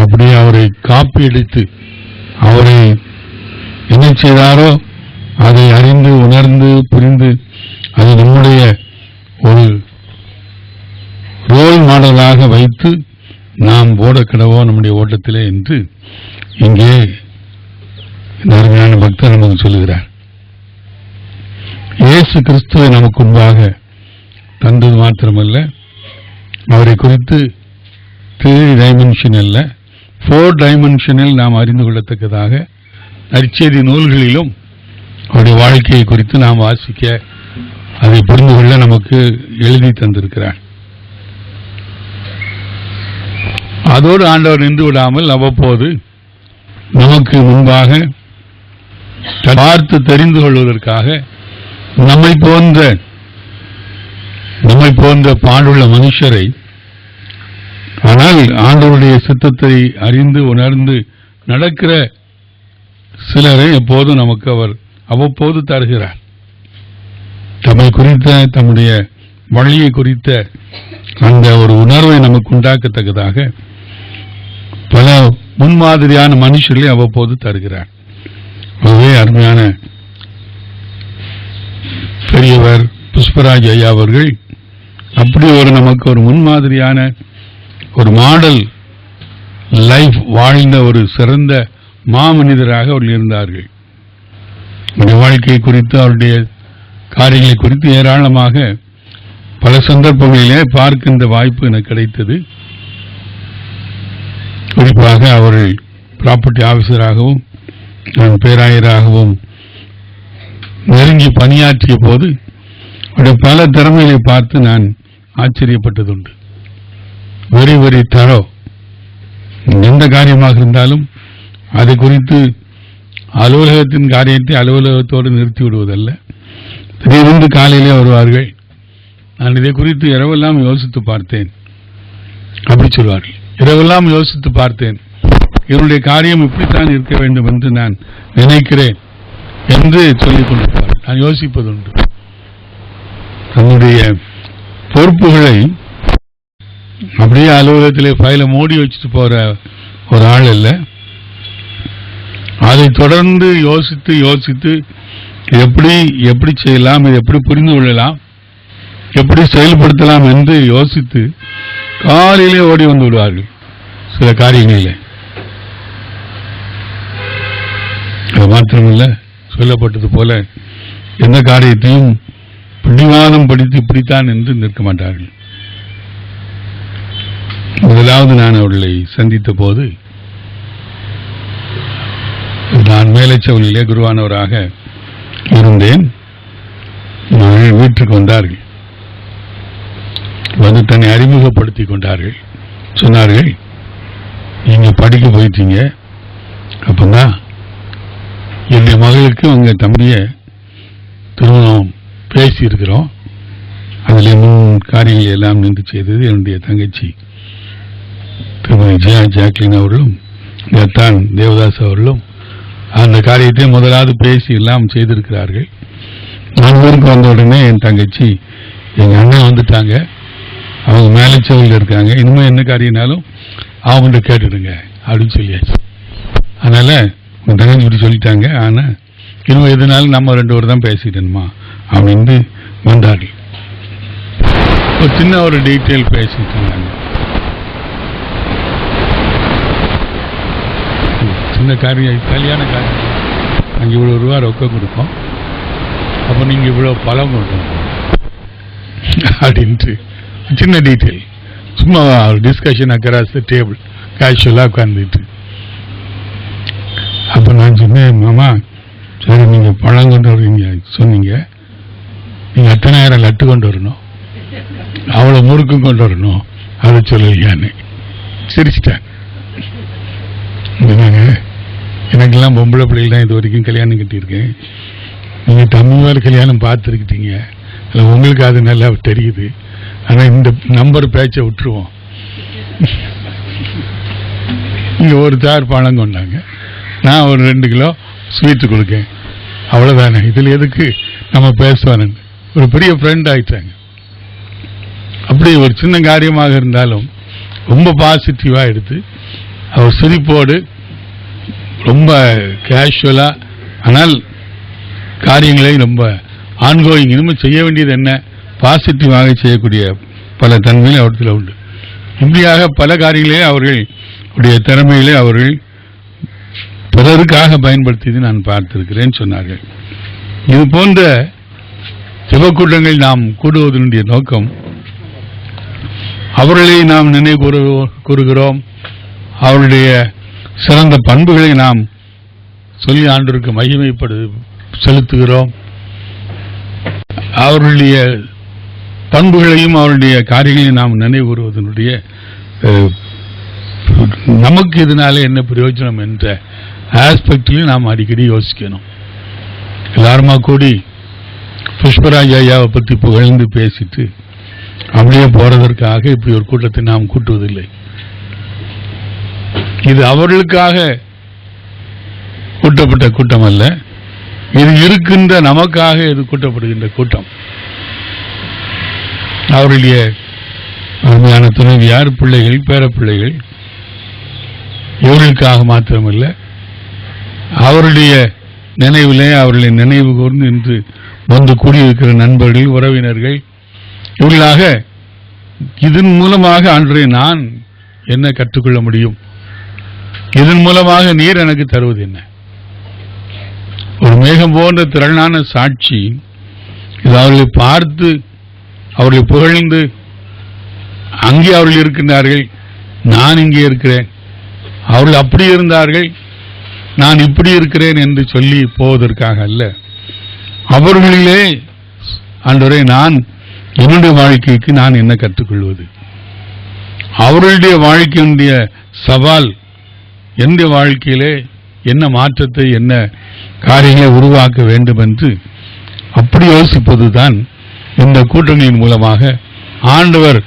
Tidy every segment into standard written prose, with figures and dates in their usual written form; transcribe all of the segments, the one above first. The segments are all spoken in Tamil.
அப்படியே அவரை காப்பி அடித்து அவரை என்ன செய்தாரோ அதை அறிந்து உணர்ந்து புரிந்து அது நம்முடைய ஒரு ரோல் மாடலாக வைத்து நாம் ஓடக்கிடவோ நம்முடைய ஓட்டத்திலே என்று இங்கே அருமையான பக்தர் நமக்கு சொல்லுகிறார். இயேசு கிறிஸ்துவை நமக்கு முன்பாக தந்தது மாத்திரமல்ல, அவரை குறித்து 3 டைமென்ஷனல்ல 4 டைமென்ஷனில் நாம் அறிந்து கொள்ளத்தக்கதாக நற்செய்தி நூல்களிலும் அவருடைய வாழ்க்கையை குறித்து நாம் வாசிக்க அதை புரிந்து கொள்ள நமக்கு எழுதி தந்திருக்கிறார். அதோடு ஆண்டவர் நின்று விடாமல் அவ்வப்போது நமக்கு முன்பாக பார்த்து தெரிந்து கொள்வதற்காக நம்மை போன்ற பாடுள்ள மனுஷரை, ஆனால் ஆண்டவருடைய சித்தத்தை அறிந்து உணர்ந்து நடக்கிற சிலரை எப்போதும் நமக்கு அவர் அவ்வப்போது தருகிறார். தம்மை குறித்த தம்முடைய வழியை குறித்த அந்த ஒரு உணர்வை நமக்கு உண்டாக்கத்தக்கதாக பல முன்மாதிரியான மனுஷர்களை அவ்வப்போது தருகிறார். அதுவே அருமையான பெரியவர் புஷ்பராஜ் ஐயா அவர்கள் அப்படி நமக்கு ஒரு முன்மாதிரியான ஒரு மாடல் லைஃப் வாழ்ந்த ஒரு சிறந்த மாமனிதராக அவர்கள் இருந்தார்கள். அவருடைய வாழ்க்கை குறித்து அவருடைய காரியங்களை குறித்து ஏராளமாக பல சந்தர்ப்பங்களிலே பார்க்கின்ற வாய்ப்பு எனக்கு கிடைத்தது. குறிப்பாக அவர்கள் ப்ராப்பர்ட்டி ஆபீசராகவும் நான் பேராயராகவும் நெருங்கி பணியாற்றிய போது அவருடைய பல திறமைகளை பார்த்து நான் ஆச்சரியப்பட்டதுண்டு. வெரி வெரி தரோ. எந்த காரியமாக இருந்தாலும் அதை குறித்து அலுவலகத்தின் காரியத்தை அலுவலகத்தோடு நிறுத்தி விடுவதல்ல. திடீரென்று காலையிலே வருவார்கள், நான் இதை குறித்து இரவெல்லாம் யோசித்து பார்த்தேன் அப்படி சொல்வார்கள். இரவெல்லாம் யோசித்து பார்த்தேன், என்னுடைய காரியம் இப்படித்தான் இருக்க வேண்டும் என்று நான் நினைக்கிறேன் என்று சொல்லிக் கொண்டிருப்பார். நான் யோசிப்பதுண்டு. தன்னுடைய பொறுப்புகளை அப்படியே அலுவலகத்திலே ஃபைலை மூடி வச்சுட்டு போற ஒரு ஆள் அல்ல. அதை தொடர்ந்து யோசித்து யோசித்து எப்படி செய்யலாம், இதை எப்படி புரிந்து கொள்ளலாம், எப்படி செயல்படுத்தலாம் என்று யோசித்து காலையிலே ஓடி வந்து விடுவார்கள் சில காரியங்களிலே. அது மாத்திரமல்ல, சொல்லப்பட்டது போல எந்த காரியத்தையும் பிடிவாதம் படித்து இப்படித்தான் என்று நிற்க மாட்டார்கள். முதலாவது நான் அவர்களை சந்தித்த போது நான் மேலச்சவனிலே குருவானவராக இருந்தேன். வீட்டுக்கு வந்தார்கள், வந்து தன்னை அறிமுகப்படுத்திக் கொண்டார்கள். சொன்னார்கள், நீங்க படிக்க போயிட்டீங்க, அப்பதான் என்னுடைய மகளுக்கு உங்க தம்பிய திருமணம் பேசி இருக்கிறோம். அதில் முன் காரியங்கள் எல்லாம் நின்று செய்தது என்னுடைய தங்கச்சி திருமதி ஜாக்லின் அவர்களும் தான் தேவதாஸ் அவர்களும் அந்த காரியத்தை முதலாவது பேசி எல்லாம் செய்திருக்கிறார்கள். நான் ஊருக்கு வந்த உடனே என் தங்கச்சி, எங்க அண்ணன் வந்துட்டாங்க, அவங்க மேலச்சவர்கள் இருக்காங்க, இனிமேல் என்ன காரியனாலும் அவங்கள்ட்ட கேட்டுடுங்க அப்படின்னு சொல்லியாச்சு. அதனால உங்க தங்கச்சி இப்படி சொல்லிட்டாங்க, ஆனா இனிமே எதுனாலும் நம்ம 2 பேர் தான் பேசிட்டணுமா அப்படின்னு வந்தார்கள். ஒரு சின்ன ஒரு டீட்டெயில் பேசிட்டு இருந்தாங்க. சின்ன காரியம், கல்யாண காரியம், நாங்கள் இவ்வளோ ரூபா ரொக்கம் கொடுப்போம், அப்போ நீங்கள் இவ்வளோ பழம் கொடுக்கணும் அப்படின்ட்டு சின்ன டீட்டெயில், சும்மா டிஸ்கஷன் அக்கராஸ் த டேபிள் கேஷுவலாக உட்காந்துட்டு. அப்போ நான் சொன்னேன், மாமா சரி நீங்கள் பழம் கொண்டு வருவீங்க சொன்னீங்க, நீங்கள் அத்தனாயிரம் லட்டு கொண்டு வரணும், அவ்வளோ முறுக்கும் கொண்டு வரணும், அதை சொல்லலையான்னு சிரிச்சிட்டேன். எனக்கெல்லாம் பொம்பளை பிள்ளைகள் தான் இது வரைக்கும் கல்யாணம் கட்டியிருக்கேன், நீங்கள் தமிழ்வார் கல்யாணம் பார்த்துருக்கிட்டீங்க, இல்லை உங்களுக்கு அது நல்லா தெரியுது, ஆனால் இந்த நம்பர் பேச்சை விட்டுருவோம். இங்கே ஒரு தார் பழம் கொண்டாங்க, நான் ஒரு 2 கிலோ ஸ்வீட்டு கொடுக்கேன், அவ்வளோதானே, இதில் எதுக்கு நம்ம பேசுவானு ஒரு பெரிய ஃப்ரெண்ட் ஆயிட்டாங்க. அப்படி ஒரு சின்ன காரியமாக இருந்தாலும் ரொம்ப பாசிட்டிவாக எடுத்து அவர் சிரிப்போடு ரொம்ப கேஷுவலா, ஆனால் காரியங்களை ரொம்ப ஆன்கோயிங், இனிமேல் செய்ய வேண்டியது என்ன, பாசிட்டிவாக செய்யக்கூடிய பல தன்மைகள் அவற்றில் உண்டு. இப்படியாக பல காரியங்களே அவர்களுடைய திறமைகளை அவர்கள் பிறருக்காக பயன்படுத்தியது நான் பார்த்திருக்கிறேன் சொன்னார்கள். இது போன்ற சிவக்கூட்டங்கள் நாம் கூடுவதனுடைய நோக்கம், அவர்களை நாம் நினைவு கூறுகிறோம், அவருடைய சிறந்த பண்புகளை நாம் சொல்லி ஆண்டவருக்கு மகிமைப்படு செலுத்துகிறோம், அவருடைய பண்புகளையும் அவருடைய காரியங்களையும் நாம் நினைவு கூறுவதனுடைய நமக்கு இதனால என்ன பிரயோஜனம் என்ற ஆஸ்பெக்டிலையும் நாம் அடிக்கடி யோசிக்கணும். எல்லாருமா கூடி புஷ்பராஜ் ஐயாவை பற்றி புகழ்ந்து பேசிட்டு அப்படியே போறதற்காக இப்படி ஒரு கூட்டத்தை நாம் கூட்டுவதில்லை. இது அவர்களுக்காக கூட்டப்பட்ட கூட்டம் அல்ல, இது இருக்கின்ற நமக்காக இது கூட்டப்படுகின்ற கூட்டம். அவருடைய அருமையான துணைவியார், பிள்ளைகள், பேரப்பிள்ளைகள், இவர்களுக்காக மாத்திரமல்ல, அவருடைய நினைவிலே அவர்களை நினைவு கூர்ந்து இன்று வந்து கூடியிருக்கிற நண்பர்கள், உறவினர்கள், இவர்களாக இதன் மூலமாக அன்றைய நான் என்ன கற்றுக்கொள்ள முடியும், இதன் மூலமாக நீர் எனக்கு தருவது என்ன? ஒரு மேகம் போன்ற திரளான சாட்சி. இது அவர்களை பார்த்து அவர்களை புகழ்ந்து, அங்கே அவர்கள் இருக்கின்றார்கள், நான் இங்கே இருக்கிறேன், அவர்கள் அப்படி இருந்தார்கள், நான் இப்படி இருக்கிறேன் என்று சொல்லி போவதற்காக அல்ல. அவர்களிலே ஆண்டவரே நான் என்னுடைய வாழ்க்கைக்கு நான் என்ன கற்றுக்கொள்வது, அவர்களுடைய வாழ்க்கையினுடைய சவால் என்னுடைய வாழ்க்கையிலே என்ன மாற்றத்தை, என்ன காரியங்களை உருவாக்க வேண்டும் என்று அப்படி யோசிப்பதுதான் இந்த கூட்டணியின் மூலமாக ஆண்டவர்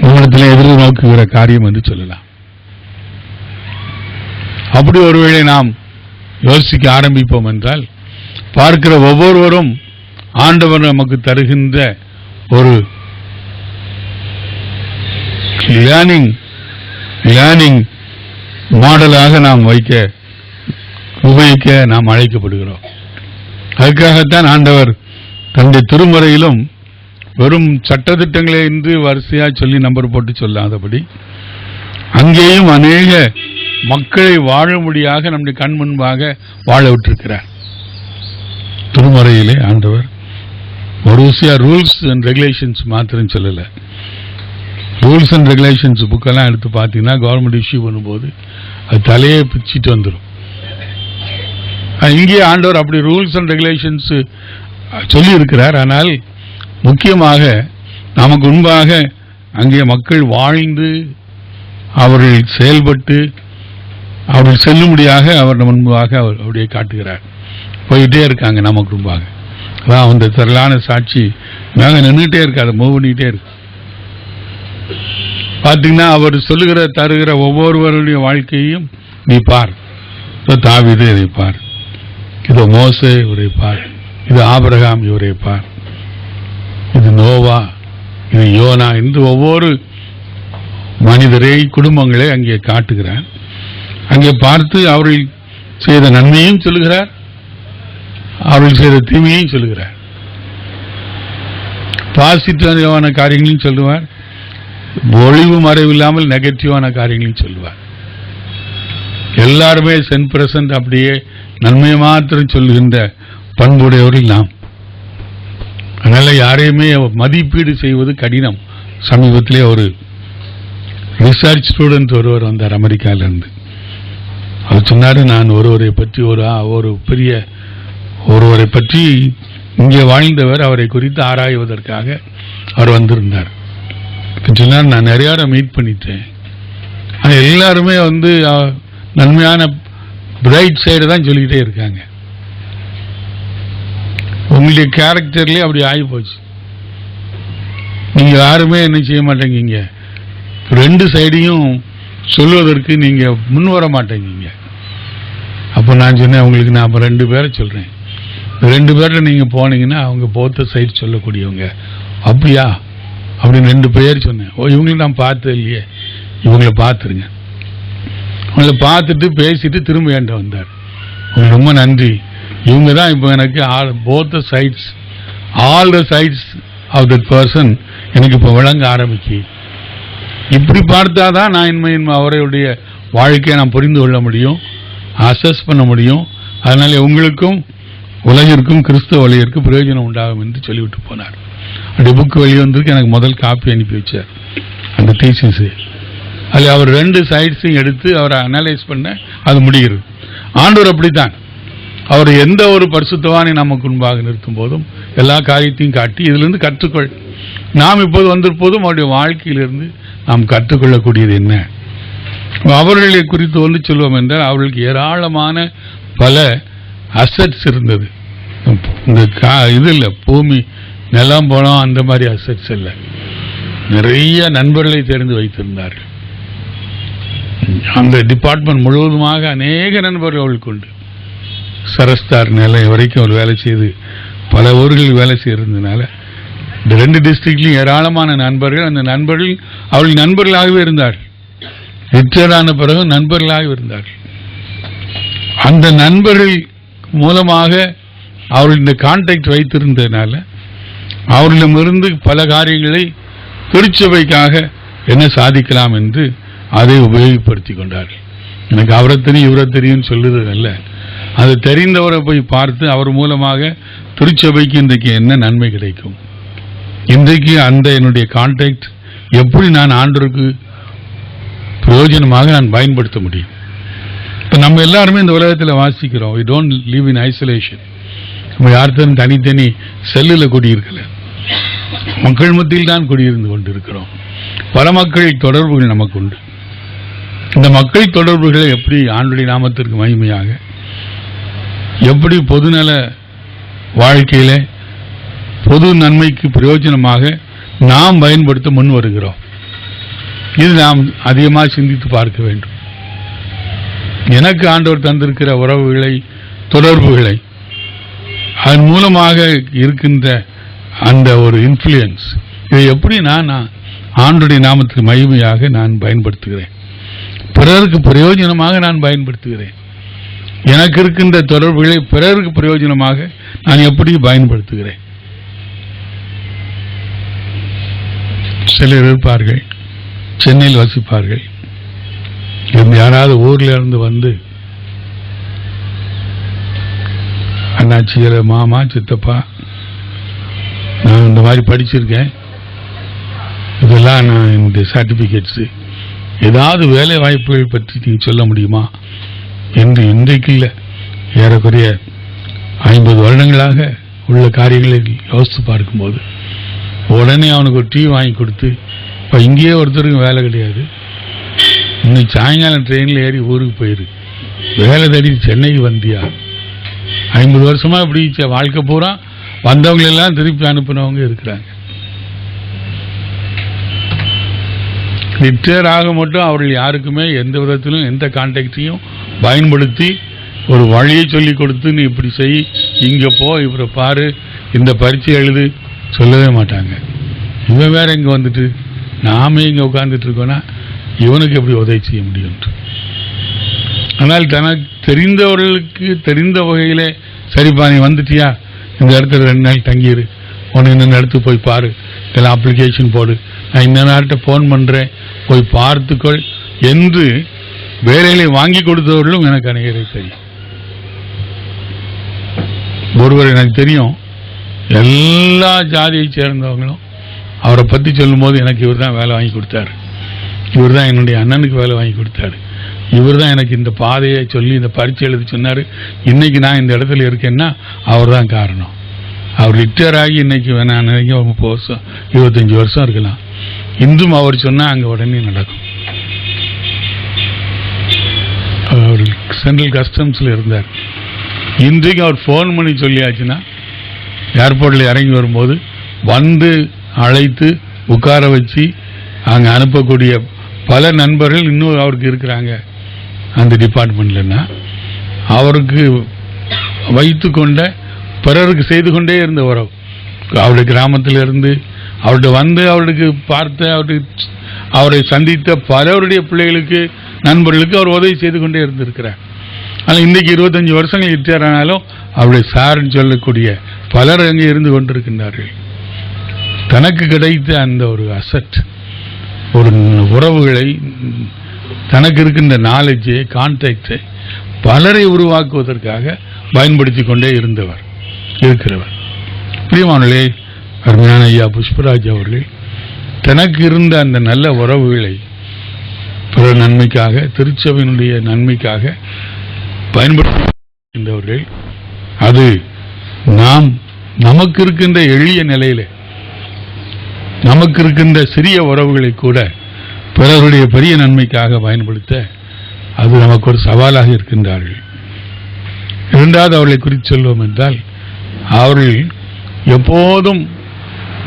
உங்களிடத்தில் எதிர்நோக்குகிற காரியம் என்று சொல்லலாம். அப்படி ஒருவேளை நாம் யோசிக்க ஆரம்பிப்போம் என்றால், பார்க்கிற ஒவ்வொருவரும் ஆண்டவர் நமக்கு தருகின்ற ஒரு லேர்னிங் மாடலாக நாம் உபயோகிக்க நாம் அழைக்கப்படுகிறோம். அதுக்காகத்தான் ஆண்டவர் தன்னுடைய திருமுறையிலும் வெறும் சட்டத்திட்டங்களே என்று வரிசையா சொல்லி நம்பர் போட்டு சொல்லாதபடி அங்கேயும் அநேக மக்களை வாழும்படியாக நம்முடைய கண் முன்பாக வாழ விட்டிருக்கிறார். திருமுறையிலே ஆண்டவர் ஒரு ரூல்ஸ் அண்ட் ரெகுலேஷன்ஸ் மாத்திரம் சொல்லல. ரூல்ஸ் அண்ட் ரெகுலேஷன்ஸ் புக்கெல்லாம் எடுத்து பார்த்தீங்கன்னா கவர்மெண்ட் இஷ்யூ பண்ணும்போது அது தலையே பிச்சுட்டு வந்துடும். இங்கே ஆண்டவர் அப்படி ரூல்ஸ் அண்ட் ரெகுலேஷன்ஸ் சொல்லி இருக்கிறார். ஆனால் முக்கியமாக நமக்கு முன்பாக அங்கே மக்கள் வாழ்ந்து அவர்கள் செயல்பட்டு அவர்கள் செல்லும்படியாக அவர் முன்பாக அவருடைய காட்டுகிறார். போயிட்டே இருக்காங்க நமக்கு முன்பாக. அதான் அந்த திரளான சாட்சி மேக நின்றுட்டே இருக்காது, மூவ் பண்ணிக்கிட்டே இருக்கு. பார்த்தீங்கன்னா அவர் சொல்லுகிற தருகிற ஒவ்வொருவருடைய வாழ்க்கையும் நீ பார். தாவீது இதை பார், இது மோசே இவரை பார், இது ஆபிரகாம் இவரை பார், இது நோவா, இது யோனா என்று ஒவ்வொரு மனிதரை குடும்பங்களை அங்கே காட்டுகிறார். அங்கே பார்த்து அவர்கள் செய்த நன்மையும் சொல்லுகிறார், அவர்கள் செய்த தீமையையும் சொல்லுகிறார். பாசிட்டிவான காரியங்களையும் சொல்லுவார், ஒளிவு மறைவில்லாமல் நெகட்டிவான காரியங்களையும் சொல்லுவார். எல்லாருமே சென் பிரசன்ட் அப்படியே நன்மையை மாத்திரம் சொல்லுகின்ற பண்புடையவர்கள் நாம். அதனால யாரையுமே மதிப்பீடு செய்வது கடினம். சமீபத்திலே ஒரு ரிசர்ச் ஸ்டூடெண்ட் ஒருவர் வந்தார் அமெரிக்காவிலிருந்து. அவர் சொன்னார், நான் ஒருவரை பற்றி ஒரு பெரிய ஒருவரை பற்றி இங்கே வாழ்ந்தவர், அவரை குறித்து ஆராய்வதற்காக அவர் வந்திருந்தார். சொன்னார், நான் நிறைய மீட் பண்ணிட்டேன், எல்லாருமே நன்மையான பிரைட் சைடு தான் சொல்லிக்கிட்டே இருக்காங்க. உங்களுடைய கேரக்டர்லேயே அப்படி ஆகி போச்சு. நீங்க யாருமே என்ன செய்ய மாட்டேங்க, ரெண்டு சைடையும் சொல்வதற்கு நீங்க முன் வர மாட்டேங்க. அப்போ நான் சொன்னேன், உங்களுக்கு நான் 2 பேரை சொல்றேன், 2 பேர்ல நீங்க போனீங்கன்னா அவங்க போத்த சைடு சொல்லக்கூடியவங்க. அப்படியா அப்படின்னு 2 பேர் சொன்னேன். இவங்களை நான் பார்த்தது இல்லையே, இவங்களை பார்த்துருங்க. அவங்கள பார்த்துட்டு பேசிட்டு திரும்ப என்கிட்ட வந்தார். உங்களுக்கு ரொம்ப நன்றி, இவங்க தான் இப்போ எனக்கு both sides all the sides of that person எனக்கு இப்போ விளங்க ஆரம்பிக்கு. இப்படி பார்த்தா தான் நான் இனிமே அவருடைய வாழ்க்கையை நான் புரிந்து கொள்ள முடியும், அசஸ் பண்ண முடியும். அதனால உங்களுக்கும் உலகிற்கும் கிறிஸ்தவ வழியிற்கு பிரயோஜனம் உண்டாகும் என்று சொல்லிவிட்டு போனார். அப்படி புக்கு வெளிவந்திருக்கு. எனக்கு முதல் காப்பி அனுப்பி வச்சார் அந்த தீசிஸ். அது அவர் 2 சைட்ஸையும் எடுத்து அவரை அனலைஸ் பண்ண அது முடிகிறது. ஆண்டவர் அப்படித்தான். அவர் எந்த ஒரு பரிசுத்தவானை நமக்கு முன்பாக நிறுத்தும் போதும் எல்லா காரியத்தையும் காட்டி இதிலிருந்து கற்றுக்கொள். நாம் இப்போது வந்திருப்போதும் அவருடைய வாழ்க்கையிலிருந்து நாம் கற்றுக்கொள்ளக்கூடியது என்ன? அவர்களை குறித்து ஒன்று சொல்வோம் என்றால் அவர்களுக்கு ஏராளமான பல அசட்ஸ் இருந்தது. இந்த இது இல்லை, பூமி நிலம் போனோம் அந்த மாதிரி அசட்ஸ் இல்லை. நிறைய நண்பர்களை தெரிந்து வைத்திருந்தார்கள். அந்த டிபார்ட்மெண்ட் முழுவதுமாக அநேக நண்பர்கள் அவர்களுக்கு உண்டு. சரஸ்தார் நிலையம் வரைக்கும் ஒரு வேலை செய்து பல ஊர்களில் வேலை செய்யறதுனால இந்த 2 டிஸ்ட்ரிக்ட்லையும் ஏராளமான நண்பர்கள். அந்த நண்பர்கள் அவர்கள் நண்பர்களாகவே இருந்தார்கள். ரிட்டையர்டான பிறகு நண்பர்களாக இருந்தார்கள். அந்த நண்பர்கள் மூலமாக அவர்கள் இந்த கான்டாக்ட் வைத்திருந்ததுனால அவர்களிடமிருந்து பல காரியங்களை திருச்சபைக்காக என்ன சாதிக்கலாம் என்று அதை உபயோகப்படுத்தி கொண்டார்கள். எனக்கு அவரை தெரியும் இவரை தெரியும் சொல்லுறதல்ல, அது தெரிந்தவரை போய் பார்த்து அவர் மூலமாக திருச்சபைக்கு இன்றைக்கு என்ன நன்மை கிடைக்கும், இன்றைக்கு அந்த என்னுடைய கான்டாக்ட் எப்படி நான் ஆண்டவருக்கு பிரயோஜனமாக நான் பயன்படுத்த முடியும். இப்போ நம்ம எல்லாருமே இந்த உலகத்தில் வாசிக்கிறோம். we don't live in isolation. நம்ம யார்த்தனும் தனித்தனி செல்லில் குடியிருக்கல, மக்கள் மத்தியில் தான் குடியிருந்து கொண்டு இருக்கிறோம். பல மக்கள் தொடர்புகள் நமக்கு உண்டு. இந்த மக்கள் தொடர்புகளை எப்படி ஆண்டுடைய நாமத்திற்கு மகிமையாக, எப்படி பொதுநல வாழ்க்கையில பொது நன்மைக்கு பிரயோஜனமாக நாம் பயன்படுத்த முன் வருகிறோம். இது நாம் அதிகமாக சிந்தித்து பார்க்க வேண்டும். எனக்கு ஆண்டவர் தந்திருக்கிற உறவுகளை தொடர்புகளை அதன் மூலமாக இருக்கின்ற அந்த ஒரு இன்ஃப்ளூயன்ஸ், இதை எப்படி நான் ஆண்டவருடைய நாமத்துக்கு மகிமையாக நான் பயன்படுத்துகிறேன், பிறருக்கு பிரயோஜனமாக நான் பயன்படுத்துகிறேன். எனக்கு இருக்கின்ற தொடர்புகளை பிறருக்கு பிரயோஜனமாக நான் எப்படி பயன்படுத்துகிறேன். சிலர் இருப்பார்கள், சென்னையில் வசிப்பார்கள், யாராவது ஊர்ல இருந்து வந்து அண்ணாச்சியர் மாமா சித்தப்பா நான் இந்த மாதிரி படிச்சிருக்கேன், இதெல்லாம் நான் என்னுடைய சர்டிபிகேட்ஸ், ஏதாவது வேலை வாய்ப்புகள் பற்றி நீங்கள் சொல்ல முடியுமா என்று இன்றைக்கு இல்லை, ஏறக்குறைய 50 வருடங்களாக உள்ள காரியங்களை யோசித்து பார்க்கும்போது உடனே அவனுக்கு ஒரு டீ வாங்கி கொடுத்து, இப்போ இங்கேயே ஒருத்தருக்கும் வேலை கிடையாது, இன்னைக்கு சாயங்காலம் ட்ரெயினில் ஏறி ஊருக்கு போயிரு, வேலை தேடி சென்னைக்கு வந்தியா, 50 வருஷமா இப்படி வாழ்க்கை பூரா வந்தவங்களெல்லாம் திருப்பி அனுப்பினவங்க இருக்கிறாங்க. ரிட்டையர் ஆக மட்டும் அவர்கள் யாருக்குமே எந்த விதத்திலும் எந்த கான்டாக்டையும் பயன்படுத்தி ஒரு வழியை சொல்லி கொடுத்து நீ இப்படி செய், இங்கே போ, இவரை பாரு, இந்த பரீட்சை எழுது சொல்லவே மாட்டாங்க. இவன் வேற இங்கே வந்துட்டு நாமே இங்கே உட்கார்ந்துட்டு இருக்கோன்னா இவனுக்கு எப்படி உதவி செய்ய முடியும். ஆனால் தனக்கு தெரிந்தவர்களுக்கு தெரிந்த வகையிலே, சரிப்பா நீ வந்துட்டியா, இந்த இடத்துல 2 நாள் தங்கிடு, உனக்கு இன்னொன்று இடத்துக்கு போய் பாரு, இதெல்லாம் அப்ளிகேஷன் போடு, நான் இந்த நாட்டை ஃபோன் பண்ணுறேன் போய் பார்த்துக்கொள் என்று வேலைகளை வாங்கி கொடுத்தவர்களும் எனக்கு அநேகரை தெரியும். ஒருவர் எனக்கு தெரியும், எல்லா ஜாதியை சேர்ந்தவங்களும் அவரை பற்றி சொல்லும்போது எனக்கு இவர் தான் வேலை வாங்கி கொடுத்தாரு, இவர் தான் என்னுடைய அண்ணனுக்கு வேலை வாங்கி கொடுத்தாரு, இவர் தான் எனக்கு இந்த பாதையை சொல்லி இந்த பரீட்சை எழுதி சொன்னார், இன்னைக்கு நான் இந்த இடத்துல இருக்கேன்னா அவர் தான் காரணம். அவர் ரிட்டையர் ஆகி இன்னைக்கு நான் நினைக்க 30 வருஷம் 25 வருஷம் இருக்கலாம், இன்றும் அவர் சொன்னால் அங்கே உடனே நடக்கும். அவர் சென்ட்ரல் கஸ்டம்ஸில் இருந்தார், இன்றைக்கு அவர் ஃபோன் பண்ணி சொல்லியாச்சுன்னா ஏர்போர்ட்டில் இறங்கி வரும்போது வந்து அழைத்து உட்கார வச்சு அங்கே அனுப்பக்கூடிய பல நண்பர்கள் இன்னும் அவருக்கு இருக்கிறாங்க அந்த டிபார்ட்மெண்ட்லன்னா. அவருக்கு வைத்து கொண்ட பிறருக்கு செய்து கொண்டே இருந்த உறவு, அவருடைய கிராமத்திலிருந்து அவர்கிட்ட வந்து அவருக்கு பார்த்த அவரை சந்தித்த பலருடைய பிள்ளைகளுக்கு நண்பர்களுக்கு அவர் உதவி செய்து கொண்டே இருந்திருக்கிறார். ஆனால் இன்றைக்கு 25 வருஷங்கள் ரிட்டையர் ஆனாலும் அவருடைய சார்ன்னு சொல்லக்கூடிய பலர் அங்கே இருந்து கொண்டிருக்கின்றார்கள். தனக்கு கிடைத்த அந்த ஒரு அசட், ஒரு உறவுகளை, தனக்கு இருக்கின்ற நாலேஜை, கான்டாக்டை பலரை உருவாக்குவதற்காக பயன்படுத்தி கொண்டே இருக்கிறவர். பிரியமானவர்களே, அருமையான ஐயா புஷ்பராஜ் அவர்கள் தனக்கு இருந்த அந்த நல்ல உறவுகளை பிற நன்மைக்காக, திருச்சபையினுடைய நன்மைக்காக பயன்படுத்துகின்றவர்கள். அது நமக்கு இருக்கின்ற எளிய நிலையில, நமக்கு இருக்கின்ற சிறிய உறவுகளை கூட பிறருடைய பெரிய நன்மைக்காக பயன்படுத்த அது நமக்கு ஒரு சவாலாக இருக்கின்றார்கள். இரண்டாவது அவர்களை குறித்து சொல்வோம் என்றால், அவர்கள் எப்போதும்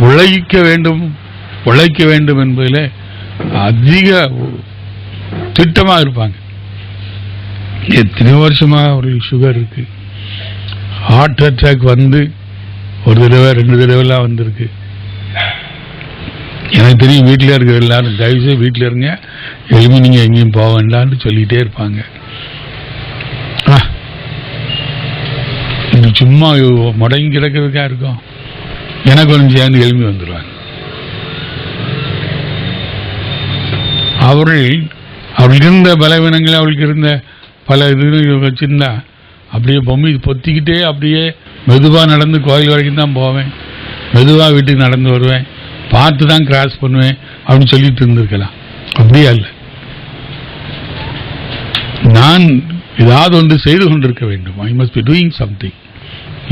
உழைக்க வேண்டும் என்பதில் அதிக திட்டமாக இருப்பாங்க. எத்தனை வருஷமாக அவர்களுக்கு சுகர் இருக்கு, ஹார்ட் அட்டாக் வந்து ஒரு தடவை 2 தடவைலாம் வந்திருக்கு. எனக்கு தெரியும், வீட்டில் இருக்கிற எல்லாரும் தயவுசெய்து வீட்டில் இருங்க, எளிமை நீங்கள் எங்கேயும் போக வேண்டாம்னு சொல்லிகிட்டே இருப்பாங்க. இது சும்மா முடங்கி கிடக்கிறதுக்கா இருக்கும். எனக்கு கொஞ்சம் சேர்ந்து எளிமை வந்துடுவாங்க. அவர்களுக்கு இருந்த பலவீனங்களை, அவளுக்கு இருந்த பல இது வச்சிருந்தா அப்படியே பொம்மை பொத்திக்கிட்டே அப்படியே மெதுவாக நடந்து கோயில் வரைக்கும் தான் போவேன், மெதுவாக வீட்டுக்கு நடந்து வருவேன், பார்த்து தான் கிராஸ் பண்ணுவேன் அப்படின்னு சொல்லிட்டு இருந்திருக்கலாம். அப்படியே இல்லை, நான் ஏதாவது ஒன்று செய்து கொண்டிருக்க வேண்டும், I must be doing something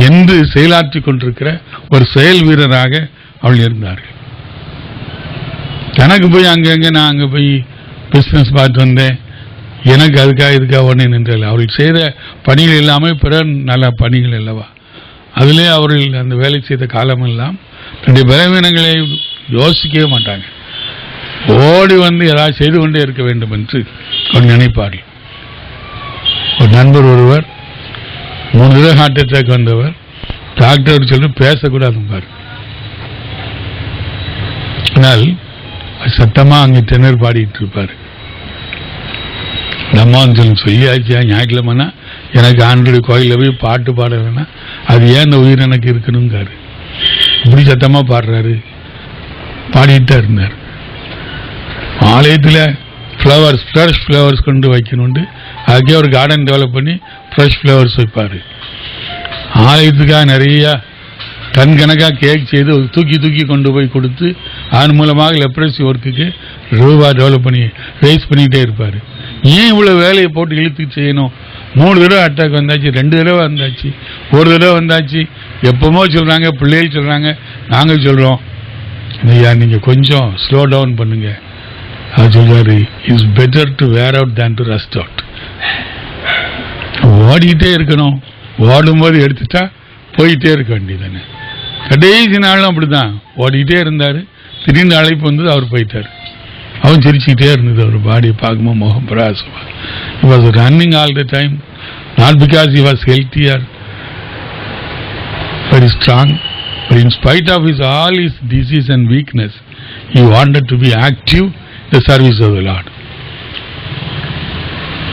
என்று செயலாற்றி கொண்டிருக்கிற ஒரு செயல் வீரராக அவள் இருந்தார்கள். எனக்கு போய் அங்கங்கே நான் அங்கே போய் பிஸ்னஸ் பார்த்து வந்தேன், எனக்கு அதுக்காக இதுக்காக ஒன்றே நின்றல. அவர்கள் செய்த பணிகள் எல்லாமே பிற நல்ல பணிகள் அல்லவா. அதிலே அவர்கள் அந்த வேலை செய்த காலமெல்லாம் தன்னுடைய பலவீனங்களை யோசிக்கவே மாட்டாங்க, ஓடி வந்து ஏதாவது செய்து கொண்டே இருக்க வேண்டும் என்று அவர் நினைப்பார்கள். ஒரு நண்பர் ஒருவர் 3 தடவை ஹார்ட் அட்டாக் வந்தவர், டாக்டர் சொல்லி பேசக்கூடாதும்பார். ஆனால் சத்தமா அங்கே தென்னர் பாடிட்டு இருப்பார். நம்மான்னு சொல்லியாச்சியா, ஞாயிற்றுக்கிழமைனா எனக்கு ஆண்டோடைய கோயிலில் போய் பாட்டு பாடலைன்னா அது ஏன் இந்த உயிர் எனக்கு இருக்கணுங்காரு. இப்படி சத்தமா பாடுறாரு, பாடிட்டு இருந்தார். ஆலயத்தில் ஃப்ளவர்ஸ், ஃப்ரெஷ் ஃப்ளவர்ஸ் கொண்டு வைக்கணுண்டு அதுக்கே ஒரு கார்டன் டெவலப் பண்ணி ஃப்ரெஷ் ஃப்ளவர்ஸ் வைப்பார். ஆலயத்துக்காக நிறையா டன் கணக்காக கேக் செய்து தூக்கி கொண்டு போய் கொடுத்து அதன் மூலமாக லெப்ரசி ஒர்க்குக்கு ரூபா டெவலப் பண்ணி ரைஸ் பண்ணிக்கிட்டே இருப்பார். ஏன் இவ்வளோ வேலையை போட்டு இழுத்துக்கு செய்யணும்? 3 தடவை அட்டாக் வந்தாச்சு, 2 தடவை வந்தாச்சு, 1 தடவை வந்தாச்சு. எப்பவுமோ சொல்கிறாங்க, பிள்ளைகள் சொல்கிறாங்க, நாங்கள் சொல்கிறோம், ஐயா நீங்கள் கொஞ்சம் ஸ்லோ டவுன் பண்ணுங்க. அது சொல்றாரு, it's better to wear out than to rust out. ஓடிக்கிட்டே இருக்கணும், ஓடும்போது எடுத்துட்டா போயிட்டே இருக்க வேண்டியதானே. கடைசி நாளும் அப்படிதான் ஓடிக்கிட்டே இருந்தார். திடீர்னு அழைப்பு வந்தது, அவர் போயிட்டார். அவன் சிரிச்சுக்கிட்டே இருந்தது, அவர் பாடியை பார்க்கும்போது முகம் பிரகாசமா. He was running all the time, not because he was healthy or very strong, but in spite of all his disease and weakness, he wanted to be active in the service of the Lord,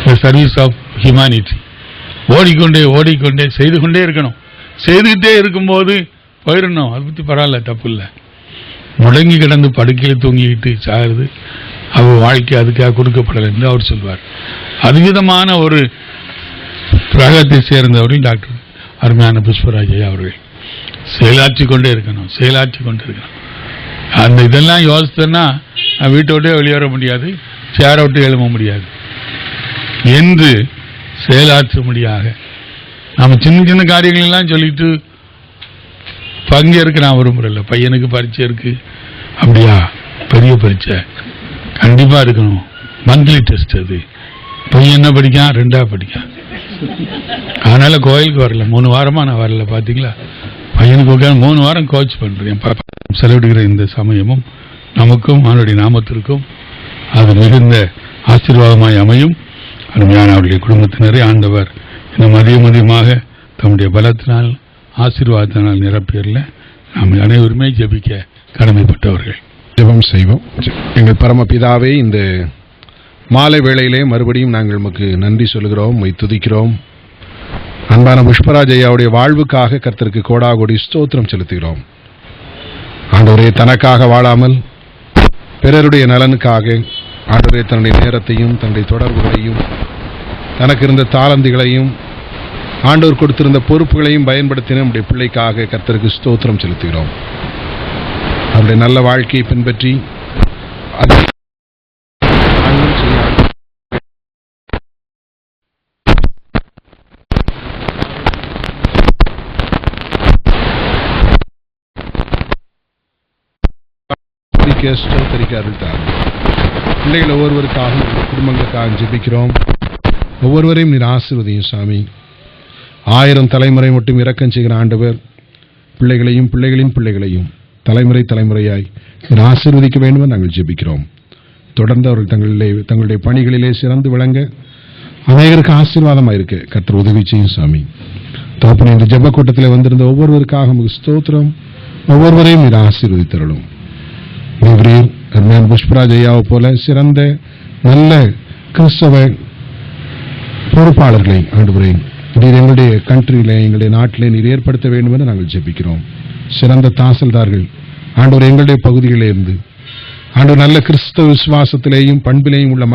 the service of humanity. ஓடிக்கொண்டே செய்து கொண்டே இருக்கணும். செய்துகிட்டே இருக்கும்போது போயிடணும், அதை பற்றி பரவாயில்ல, தப்பு இல்லை. முடங்கி கிடந்து படுக்கையில் தூங்கிக்கிட்டு சாகுது அவர் வாழ்க்கை அதுக்காக கொடுக்கப்படலை என்று அவர் சொல்வார். அதுவிதமான ஒரு பிரகத்தை சேர்ந்தவர்கள் டாக்டர் அருமையான புஷ்பராஜ் அவர்கள். செயலாற்றி கொண்டே இருக்கணும். அந்த இதெல்லாம் யோசித்தேன்னா நான் வீட்டை விட்டே வெளியேற முடியாது, சேர விட்டு எழும்ப முடியாது என்று செயலாற்றும்படியாக நம்ம சின்ன காரியங்கள் எல்லாம் சொல்லிட்டு பங்கேற்க நான் விரும்புகிறேன். பையனுக்கு பரீட்சை இருக்கு, அப்படியா, பெரிய பரீட்சை கண்டிப்பா இருக்கணும், மந்த்லி டெஸ்ட். அது பையன் என்ன படிக்கான், 2ஆ படிக்கான், அதனால கோயிலுக்கு வரல. 3 வாரமா நான் வரல. பாத்தீங்களா, பையனுக்கு உட்காந்து 3 வாரம் கோச் பண்றேன். செலவிடுகிற இந்த சமயமும் நமக்கும் அவனுடைய நாமத்திற்கும் அது மிகுந்த ஆசீர்வாதமாய் அமையும். அருமையான அவருடைய குடும்பத்தினரை ஆண்டவர் இன்னும் அதிகமாக தம்முடைய பலத்தினால் ஆசீர்வாதத்தினால் நிரப்பியல்ல நாம் அனைவருமே ஜெபிக்க கடமைப்பட்டவர்கள். ஜெபம் செய்வோம். எங்கள் பரமபிதாவே, இந்த மாலை வேளையிலே மறுபடியும் நாங்கள் உமக்கு நன்றி சொல்கிறோம், உம்மை துதிக்கிறோம். அன்பான புஷ்பராஜ் ஐயாவுடைய வாழ்வுக்காக கர்த்தருக்கு கோடாகோடி ஸ்தோத்திரம் செலுத்துகிறோம். ஆண்டவரே, தனக்காக வாழாமல் பிறருடைய நலனுக்காக ஆண்டவரே தன்னுடைய நேரத்தையும் தன்னுடைய தொடர்புகளையும் தனக்கு இருந்த தாளந்துகளையும் ஆண்டவர் கொடுத்திருந்த பொறுப்புகளையும் பயன்படுத்தின நம்முடைய பிள்ளைக்காக கர்த்தருக்கு ஸ்தோத்திரம் செலுத்துகிறோம். அவருடைய நல்ல வாழ்க்கையை பின்பற்றி அதை பிள்ளைகள் ஒவ்வொருவருக்காக குடும்பங்களுக்காக ஜெபிக்கிறோம். ஒவ்வொருவரையும் நீர் ஆசீர்வதியும் சாமி. 1000 தலைமுறை மட்டும் இரக்கம் செய்கிற ஆண்டவர் பிள்ளைகளையும் பிள்ளைகளின் பிள்ளைகளையும் தலைமுறை தலைமுறையாய் நீர் ஆசீர்வதிக்க வேண்டும் என்று நாங்கள் ஜெபிக்கிறோம். தொடர்ந்து அவர்கள் தங்களுடைய பணிகளிலே சிறந்து விளங்க அநேகருக்கு ஆசீர்வாதமாக இருக்க கர்த்தர் உதவி செய்யும் சாமி. தகப்பனே, இந்த ஜெப கூட்டத்தில் வந்திருந்த ஒவ்வொருவருக்காக உங்களுக்கு ஸ்தோத்திரம். ஒவ்வொருவரையும் நீர் ஆசீர்வதித்தருளும். புஷ்பராஜ் ஐயாவை போல சிறந்த நல்ல கிறிஸ்தவ பொறுப்பாளர்களை ஆண்டவரே நீர் எங்களுடைய கண்ட்ரியில எங்களுடைய நாட்டிலே நீர் ஏற்படுத்த வேண்டும் என்று நாங்கள் ஜெபிக்கிறோம். சிறந்த தாசில்தார்கள் ஆண்டவர் எங்களுடைய பகுதிகளிலே இருந்து ஆண்டவர் நல்ல கிறிஸ்தவ விசுவாசத்திலேயும் பண்பிலேயும் உள்ள